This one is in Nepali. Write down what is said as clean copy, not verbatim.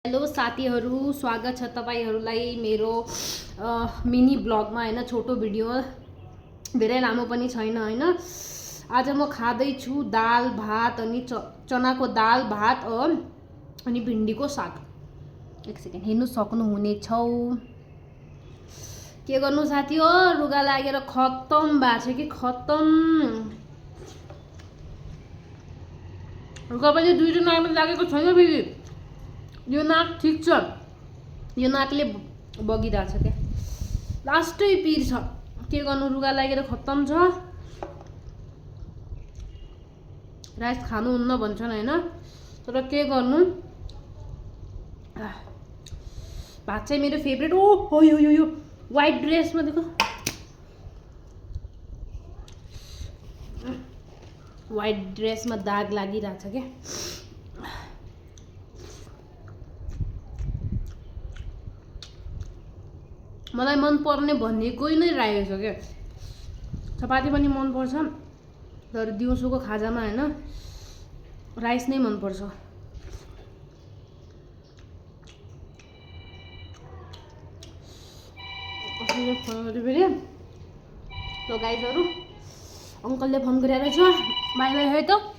हेलो साथीहरू, स्वागत छ तपाईहरुलाई मेरो मिनी ब्लगमा हैन। छोटो भिडियो, धेरै लामो पनि छैन हैन। आज म खादै छु दाल भात अनि चनाको दाल भात अनि भिन्डीको साग। एक सेकेन्ड हेर्नु सक्नुहुनेछ। के गर्नु साथी हो, रुगा लागेर खत्तम भएको छ कि खत्तम। रुगा पनि दुई दिन नाकमा लागेको छैन फेरि। यो नाक ठीक छ, यो नाकले बगिरहेछ क्या, लास्टै पिर छ। के गर्नु, रुगा लागेर खत्तम छ। राइस खानुहुन्न भन्छन् हैन, तर के गर्नु, भात चाहिँ मेरो फेभरेट हो। हो यो व्हाइट ड्रेसमा देखो, व्हाइट ड्रेसमा दाग लागिरहेछ क्या। मलाई मन पर्ने भनेको नै रायो छ क्या। चपाती पनि मन पर्छ, तर दिउँसोको खाजामा हैन राइस नै मन पर्छ। कसैले फोन गर्यो फेरि, तो गाइजहरु अंकलले फोन गरेर छ, बाइ बाइ है त।